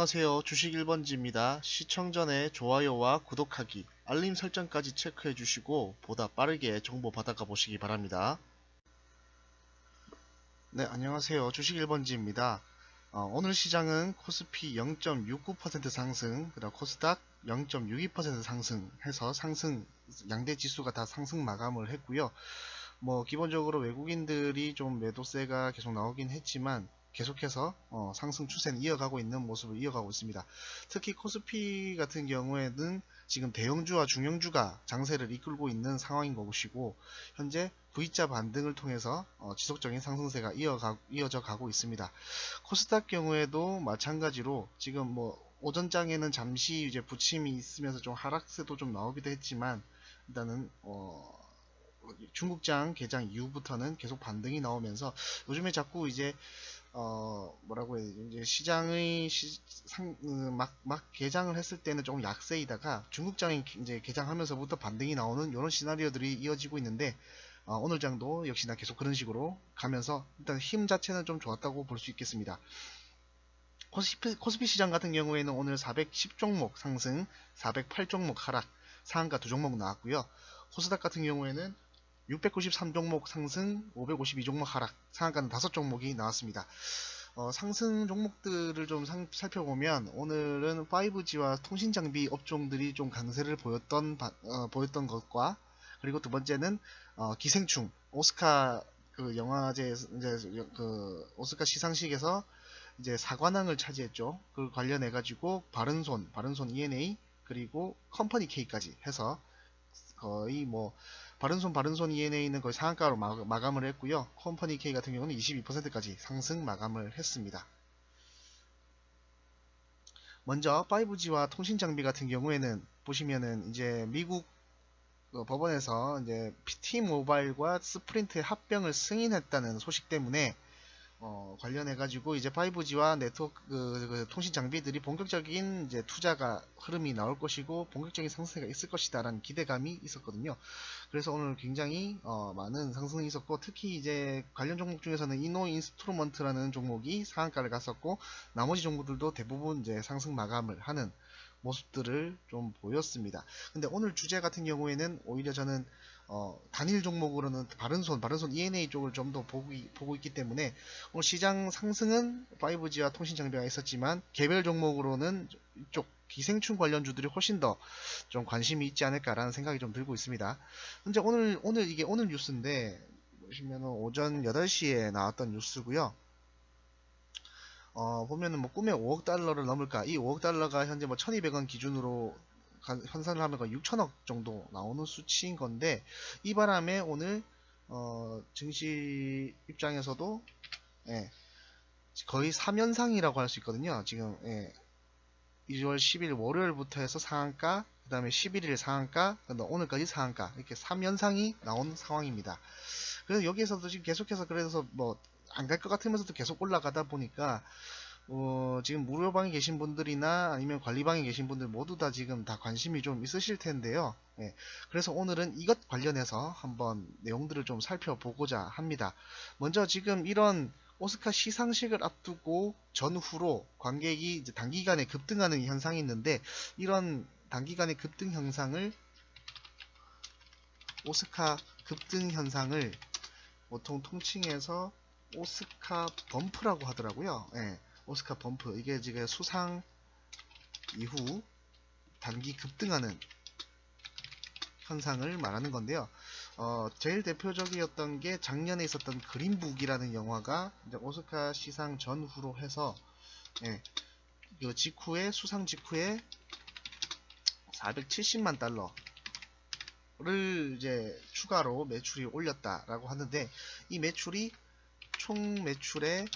안녕하세요. 주식 1번지입니다. 시청 전에 좋아요와 구독하기, 알림 설정까지 체크해 주시고 보다 빠르게 정보 받아가 보시기 바랍니다. 네, 안녕하세요. 주식 1번지입니다. 오늘 시장은 코스피 0.69% 상승, 그다음 코스닥 0.62% 상승해서 양대 지수가 다 상승 마감을 했고요. 기본적으로 외국인들이 좀 매도세가 계속 나오긴 했지만 계속해서 상승 추세는 이어가고 있는 모습을 이어가고 있습니다. 특히 코스피 같은 경우에는 지금 대형주와 중형주가 장세를 이끌고 있는 상황인 것이고, 현재 V자 반등을 통해서 지속적인 상승세가 이어져 가고 있습니다. 코스닥 경우에도 마찬가지로 지금 오전장에는 잠시 이제 부침이 있으면서 좀 하락세도 좀 나오기도 했지만, 일단은 중국장 개장 이후부터는 계속 반등이 나오면서 요즘에 자꾸 이제 뭐라고 해야 되지? 이제 시장의 막 개장을 했을 때는 조금 약세이다가 중국장이 이제 개장하면서부터 반등이 나오는 이런 시나리오들이 이어지고 있는데, 오늘 장도 역시나 계속 그런 식으로 가면서 일단 힘 자체는 좀 좋았다고 볼 수 있겠습니다. 코스피 시장 같은 경우에는 오늘 410종목 상승, 408종목 하락, 상한가 2종목 나왔고요. 코스닥 같은 경우에는 693종목 상승, 552종목 하락, 상한가는 5종목이 나왔습니다. 상승 종목들을 좀 살펴보면 오늘은 5G와 통신장비 업종들이 좀 강세를 보였던 것과, 그리고 두 번째는 기생충, 오스카 그 영화제 이제 그 오스카 시상식에서 이제 사관왕을 차지했죠. 그 관련해 가지고 바른손 ENA, 그리고 컴퍼니 K까지 해서 거의 바른손 ENA는 거의 상한가로 마감을 했고요. 컴퍼니 K 같은 경우는 22%까지 상승 마감을 했습니다. 먼저 5G와 통신장비 같은 경우에는 보시면은 이제 미국 법원에서 이제 T모바일과 스프린트의 합병을 승인했다는 소식 때문에 관련해가지고 이제 5G와 네트워크 통신 장비들이 본격적인 이제 투자가 흐름이 나올 것이고 본격적인 상승세가 있을 것이다라는 기대감이 있었거든요. 그래서 오늘 굉장히 많은 상승이 있었고, 특히 이제 관련 종목 중에서는 이노인스트루먼트라는 종목이 상한가를 갔었고, 나머지 종목들도 대부분 이제 상승 마감을 하는 모습들을 좀 보였습니다. 근데 오늘 주제 같은 경우에는 오히려 저는 단일 종목으로는 바른손 ENA 쪽을 좀 더 보고 있기 때문에 오늘 시장 상승은 5G와 통신 장비가 있었지만 개별 종목으로는 이쪽 기생충 관련주들이 훨씬 더 좀 관심이 있지 않을까라는 생각이 좀 들고 있습니다. 현재 오늘 뉴스인데 보시면은 오전 8시에 나왔던 뉴스고요. 보면은 꿈에 5억 달러를 넘을까? 이 5억 달러가 현재 1200원 기준으로 환산을 하면 6천억 정도 나오는 수치인 건데, 이 바람에 오늘 증시 입장에서도 거의 3연상이라고 할 수 있거든요. 지금 2월 10일 월요일부터 해서 상한가, 그 다음에 11일 상한가, 오늘까지 상한가, 이렇게 3연상이 나온 상황입니다. 그래서 여기에서도 지금 계속해서 그래서 안 갈 것 같으면서도 계속 올라가다 보니까 지금 무료방에 계신 분들이나 아니면 관리방에 계신 분들 모두 다 지금 다 관심이 좀 있으실 텐데요. 그래서 오늘은 이것 관련해서 한번 내용들을 좀 살펴보고자 합니다. 먼저 지금 이런 오스카 시상식을 앞두고 전후로 관객이 이제 단기간에 급등하는 현상이 있는데, 이런 단기간의 급등 현상을 오스카 급등 현상을 보통 통칭해서 오스카 범프라고 하더라고요. 오스카 범프, 이게 지금 수상 이후 단기 급등하는 현상을 말하는 건데요. 제일 대표적이었던 게 작년에 있었던 그린북이라는 영화가 이제 오스카 시상 전후로 해서 그 직후에 수상 직후에 470만 달러를 이제 추가로 매출이 올렸다라고 하는데, 이 매출이 총 매출의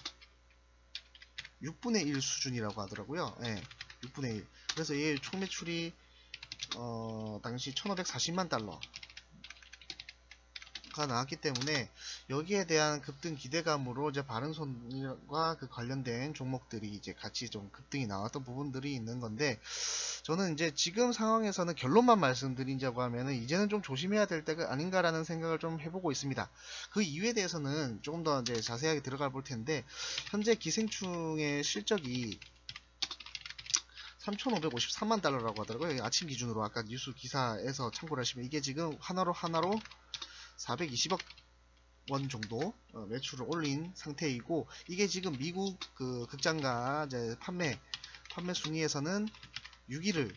6분의 1 수준이라고 하더라고요. 6분의 1. 그래서 얘 총 매출이 당시 1540만 달러가 나왔기 때문에 여기에 대한 급등 기대감으로 이제 바른손과 그 관련된 종목들이 이제 같이 좀 급등이 나왔던 부분들이 있는 건데, 저는 이제 지금 상황에서는 결론만 말씀드리자고 하면은 이제는 좀 조심해야 될 때가 아닌가라는 생각을 좀 해보고 있습니다. 그 이유에 대해서는 조금 더 이제 자세하게 들어가 볼 텐데, 현재 기생충의 실적이 3,553만 달러라고 하더라고요. 아침 기준으로 아까 뉴스 기사에서 참고를 하시면 이게 지금 하나로 420억 원 정도 매출을 올린 상태이고, 이게 지금 미국 그 극장가 이제 판매 순위에서는 6위를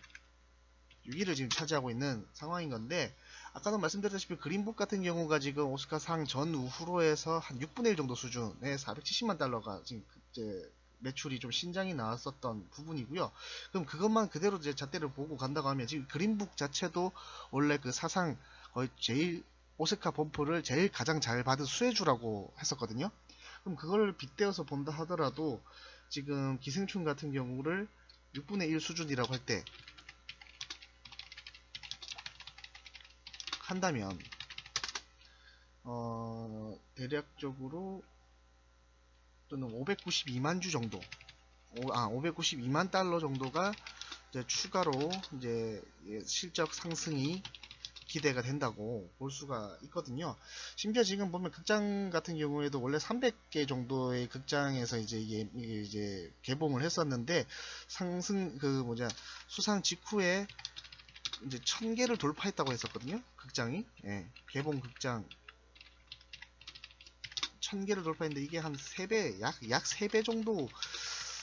지금 차지하고 있는 상황인 건데, 아까도 말씀드렸다시피 그린북 같은 경우가 지금 오스카상 전후로 해서 한 6분의 1 정도 수준의 470만 달러가 지금 이제 매출이 좀 신장이 나왔었던 부분이고요. 그럼 그것만 그대로 이제 잣대를 보고 간다고 하면 지금 그린북 자체도 원래 그 사상 거의 제일 오스카 범프를 제일 가장 잘 받은 수혜주라고 했었거든요. 그럼 그걸 빗대어서 본다 하더라도 지금 기생충 같은 경우를 6분의 1 수준이라고 할 때 한다면 대략적으로 또는 592만 주 정도, 592만 달러 정도가 이제 추가로 이제 실적 상승이 기대가 된다고 볼 수가 있거든요. 심지어 지금 보면 극장 같은 경우에도 원래 300개 정도의 극장에서 이제 이제 개봉을 했었는데, 수상 직후에 이제 1000개를 돌파했다고 했었거든요. 극장이. 예, 개봉 극장 1000개를 돌파했는데 이게 한 3배, 약 3배 정도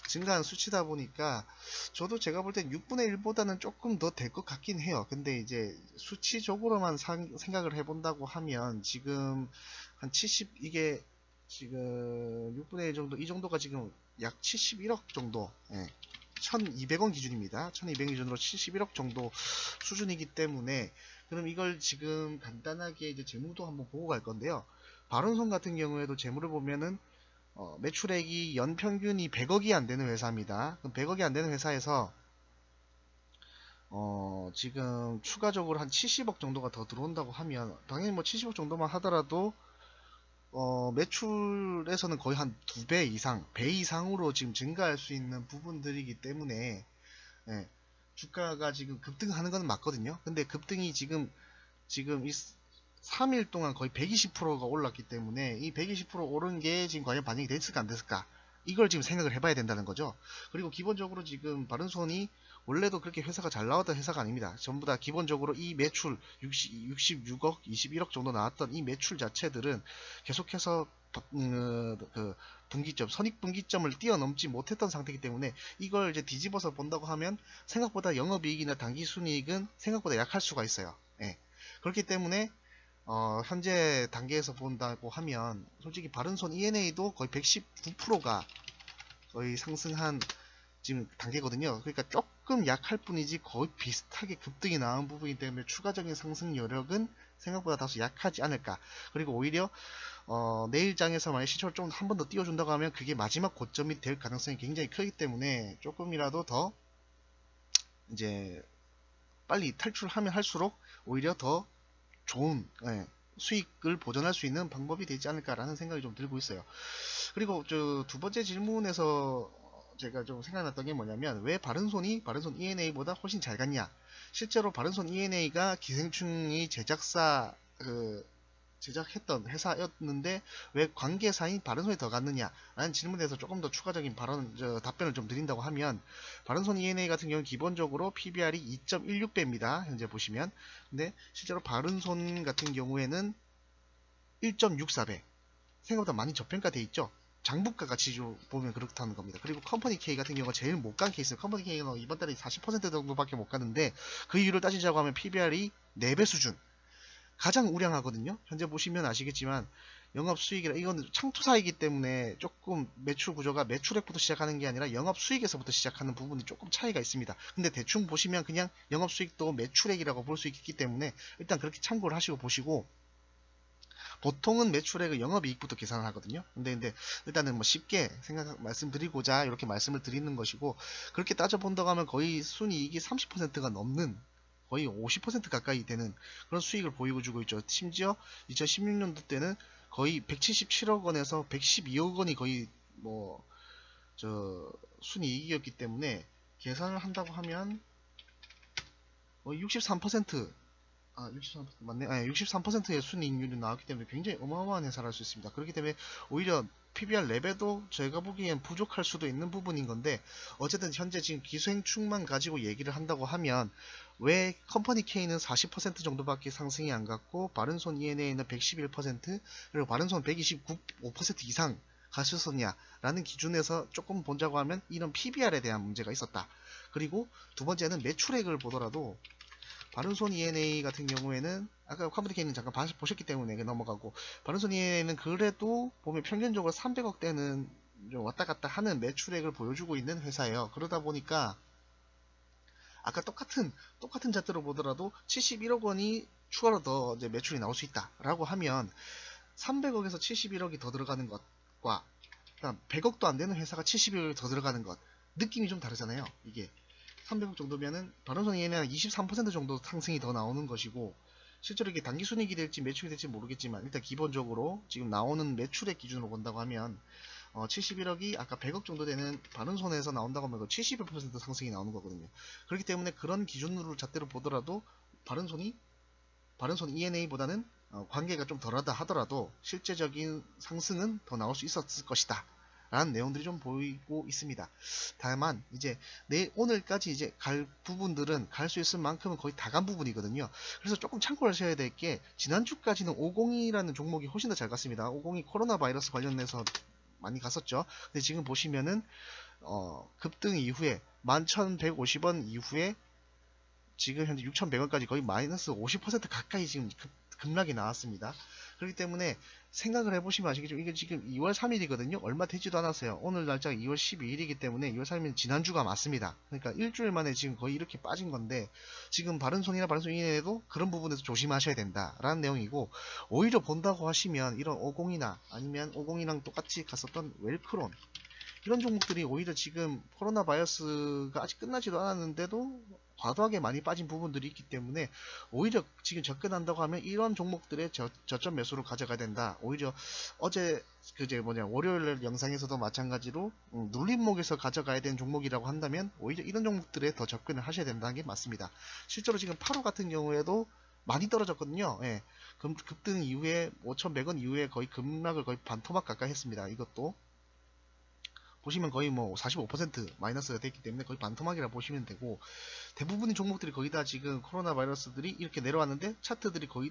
증가한 수치다 보니까 저도 제가 볼 땐 6분의 1보다는 조금 더 될 것 같긴 해요. 근데 이제 수치적으로만 생각을 해본다고 하면 지금 한 70, 이게 지금 6분의 1 정도, 이 정도가 지금 약 71억 정도, 1200원 기준입니다. 1200원 기준으로 71억 정도 수준이기 때문에, 그럼 이걸 지금 간단하게 이제 재무도 한번 보고 갈 건데요. 바른손 같은 경우에도 재무를 보면은 매출액이 연평균이 100억이 안 되는 회사입니다. 그럼 100억이 안 되는 회사에서 지금 추가적으로 한 70억 정도가 더 들어온다고 하면, 당연히 뭐 70억 정도만 하더라도 매출에서는 거의 한 2배 이상, 배 이상으로 지금 증가할 수 있는 부분들이기 때문에, 예, 주가가 지금 급등하는 건 맞거든요. 근데 급등이 지금 이 3일 동안 거의 120%가 올랐기 때문에, 이 120% 오른 게 지금 과연 반영이 됐을까 안 됐을까, 이걸 지금 생각을 해봐야 된다는 거죠. 그리고 기본적으로 지금 바른손이 원래도 그렇게 회사가 잘 나왔던 회사가 아닙니다. 전부 다 기본적으로 이 매출 66억, 21억 정도 나왔던 이 매출 자체들은 계속해서 그 분기점, 선익분기점을 뛰어넘지 못했던 상태이기 때문에, 이걸 이제 뒤집어서 본다고 하면 생각보다 영업이익이나 단기순이익은 생각보다 약할 수가 있어요. 예. 그렇기 때문에 현재 단계에서 본다고 하면 솔직히 바른손 E&A도 거의 119%가 거의 상승한 지금 단계거든요. 그러니까 조금 약할 뿐이지 거의 비슷하게 급등이 나온 부분이기 때문에 추가적인 상승 여력은 생각보다 다소 약하지 않을까. 그리고 오히려 내일장에서 만약 시초를 좀 한 번 더 띄워준다고 하면 그게 마지막 고점이 될 가능성이 굉장히 크기 때문에 조금이라도 더 이제 빨리 탈출하면 할수록 오히려 더 좋은 수익을 보전할 수 있는 방법이 되지 않을까라는 생각이 좀 들고 있어요. 그리고 저 두 번째 질문에서 제가 좀 생각났던 게 뭐냐면, 왜 바른손 E&A보다 훨씬 잘 갔냐. 실제로 바른손 E&A가 기생충이 제작했던 회사였는데 왜 관계사인 바른손이 더 갔느냐 라는 질문에 대해서 조금 더 추가적인 답변을 좀 드린다고 하면, 바른손 E&A 같은 경우는 기본적으로 PBR이 2.16배입니다. 현재 보시면. 근데 실제로 바른손 같은 경우에는 1.64배. 생각보다 많이 저평가되어 있죠. 장부가 같이 보면 그렇다는 겁니다. 그리고 컴퍼니 K 같은 경우가 제일 못 간 케이스, 컴퍼니 K는 이번 달에 40% 정도밖에 못 가는데, 그 이유를 따지자고 하면 PBR이 4배 수준, 가장 우량하거든요. 현재 보시면 아시겠지만 영업수익이라, 이건 창투사이기 때문에 조금 매출 구조가 매출액부터 시작하는 게 아니라 영업수익에서부터 시작하는 부분이 조금 차이가 있습니다. 근데 대충 보시면 그냥 영업수익도 매출액이라고 볼 수 있기 때문에 일단 그렇게 참고를 하시고 보시고, 보통은 매출액을 영업이익부터 계산을 하거든요. 근데 일단은 뭐 쉽게 말씀드리고자 이렇게 말씀을 드리는 것이고, 그렇게 따져본다고 하면 거의 순이익이 30%가 넘는, 거의 50% 가까이 되는 그런 수익을 보여주고 있죠. 심지어 2016년도 때는 거의 177억 원에서 112억 원이 거의 순이익이었기 때문에, 계산을 한다고 하면 63%, 63% 맞네. 63%의 순이익률이 나왔기 때문에 굉장히 어마어마한 회사를 할 수 있습니다. 그렇기 때문에 오히려 PBR 레벨도 제가 보기엔 부족할 수도 있는 부분인 건데, 어쨌든 현재 지금 기생충만 가지고 얘기를 한다고 하면 왜 컴퍼니 K는 40% 정도밖에 상승이 안 갔고 바른손 ENA는 111% 그리고 바른손 129% 이상 갈 수 있었냐라는 기준에서 조금 본다고 하면 이런 PBR에 대한 문제가 있었다. 그리고 두 번째는 매출액을 보더라도 바른손 ENA 같은 경우에는 아까 컴퍼니 K는 잠깐 보셨기 때문에 넘어가고, 바른손 ENA는 그래도 보면 평균적으로 300억대는 좀 왔다 갔다 하는 매출액을 보여주고 있는 회사예요. 그러다 보니까 아까 똑같은 잣대로 보더라도 71억 원이 추가로 더 이제 매출이 나올 수 있다라고 하면 300억에서 71억이 더 들어가는 것과 100억도 안 되는 회사가 71억이 더 들어가는 것, 느낌이 좀 다르잖아요. 이게 300억 정도면은 바른손 ENA는 23% 정도 상승이 더 나오는 것이고, 실제로 이게 단기순이익이 될지 매출이 될지 모르겠지만 일단 기본적으로 지금 나오는 매출액 기준으로 본다고 하면 71억이 아까 100억 정도 되는 바른손에서 나온다고 하면 71% 상승이 나오는 거거든요. 그렇기 때문에 그런 기준으로 잣대로 보더라도 바른손 ENA보다는 관계가 좀 덜하다 하더라도 실제적인 상승은 더 나올 수 있었을 것이다 라는 내용들이 좀 보이고 있습니다. 다만 이제 오늘까지 이제 갈 부분들은 갈 수 있을 만큼은 거의 다 간 부분이거든요. 그래서 조금 참고를 하셔야 될 게, 지난주까지는 502라는 종목이 훨씬 더 잘 갔습니다. 502 코로나 바이러스 관련해서 많이 갔었죠. 근데 지금 보시면은 급등 이후에 11,150원 이후에 지금 현재 6,100원까지 거의 마이너스 50% 가까이 지금 급락이 나왔습니다. 그렇기 때문에 생각을 해보시면 아시겠죠. 이게 지금 2월 3일이거든요. 얼마 되지도 않았어요. 오늘 날짜가 2월 12일이기 때문에 2월 3일은 지난주가 맞습니다. 그러니까 일주일 만에 지금 거의 이렇게 빠진 건데, 지금 바른손이나 바른손 ENA도 그런 부분에서 조심하셔야 된다라는 내용이고, 오히려 본다고 하시면 이런 50이나 아니면 50이랑 똑같이 갔었던 웰크론, 이런 종목들이 오히려 지금 코로나 바이러스가 아직 끝나지도 않았는데도 과도하게 많이 빠진 부분들이 있기 때문에 오히려 지금 접근한다고 하면 이런 종목들의 저점 매수로 가져가야 된다. 오히려 어제 월요일 영상에서도 마찬가지로 눌림목에서 가져가야 되는 종목이라고 한다면 오히려 이런 종목들에 더 접근을 하셔야 된다는 게 맞습니다. 실제로 지금 8호 같은 경우에도 많이 떨어졌거든요. 예. 급등 이후에 5,100원 이후에 거의 급락을 거의 반토막 가까이 했습니다. 이것도 보시면 거의 뭐 45% 마이너스가 됐기 때문에 거의 반토막이라 보시면 되고, 대부분의 종목들이 거의 다 지금 코로나 바이러스들이 이렇게 내려왔는데 차트들이 거의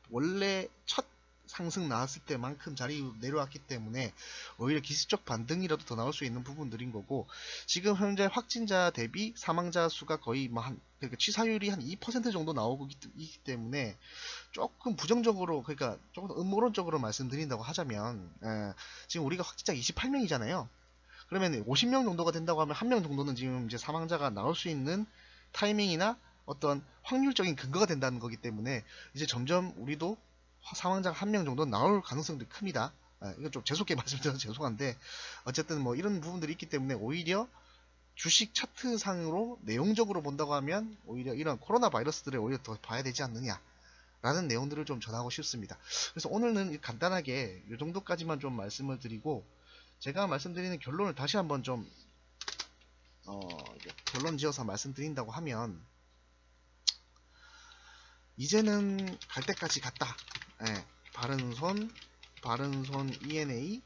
원래 첫 상승 나왔을 때만큼 자리 내려왔기 때문에 오히려 기술적 반등이라도 더 나올 수 있는 부분들인 거고, 지금 현재 확진자 대비 사망자 수가 거의 그러니까 취사율이 한 2% 정도 나오고 있기 때문에 조금 부정적으로, 그러니까 조금 음모론적으로 말씀드린다고 하자면, 지금 우리가 확진자 28명이잖아요. 그러면 50명 정도가 된다고 하면 1명 정도는 지금 이제 사망자가 나올 수 있는 타이밍이나 어떤 확률적인 근거가 된다는 거기 때문에 이제 점점 우리도 사망자가 1명 정도 나올 가능성도 큽니다. 이거 좀 재수없게 말씀드려서 죄송한데, 어쨌든 뭐 이런 부분들이 있기 때문에 오히려 주식 차트상으로 내용적으로 본다고 하면 오히려 이런 코로나 바이러스들을 오히려 더 봐야 되지 않느냐 라는 내용들을 좀 전하고 싶습니다. 그래서 오늘은 간단하게 이 정도까지만 좀 말씀을 드리고, 제가 말씀드리는 결론을 다시 한번 좀 결론 지어서 말씀드린다고 하면, 이제는 갈 때까지 갔다. 예, 바른손 ENA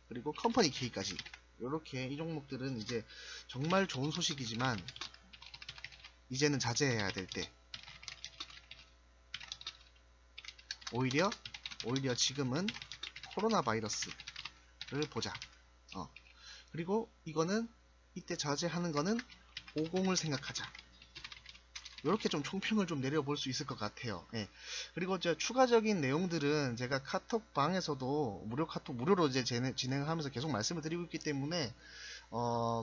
그리고 컴퍼니 K까지, 이렇게 이 종목들은 이제 정말 좋은 소식이지만 이제는 자제해야 될 때, 오히려 지금은 코로나 바이러스를 보자. 그리고 이거는 이때 자제하는 거는 50을 생각하자. 이렇게 좀 총평을 좀 내려볼 수 있을 것 같아요. 예. 그리고 추가적인 내용들은 제가 카톡방에서도 무료로 이제 진행을 하면서 계속 말씀을 드리고 있기 때문에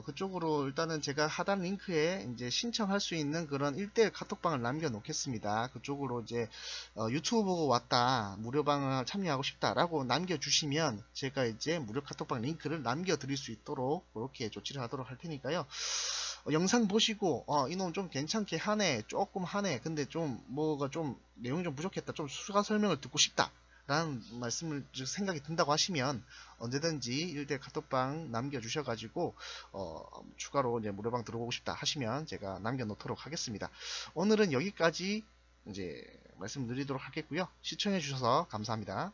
그쪽으로 일단은 제가 하단 링크에 이제 신청할 수 있는 그런 1대1 카톡방을 남겨 놓겠습니다. 그쪽으로 이제 유튜브 보고 왔다, 무료방을 참여하고 싶다라고 남겨주시면 제가 이제 무료 카톡방 링크를 남겨 드릴 수 있도록 그렇게 조치를 하도록 할 테니까요. 영상 보시고 이놈 좀 괜찮게 하네, 조금 하네, 근데 좀 뭐가 좀 내용이 좀 부족했다, 좀 추가 설명을 듣고 싶다 라는 말씀을 생각이 든다고 하시면 언제든지 1대 카톡방 남겨주셔가지고 추가로 이제 무료방 들어오고 싶다 하시면 제가 남겨놓도록 하겠습니다. 오늘은 여기까지 이제 말씀드리도록 하겠고요. 시청해주셔서 감사합니다.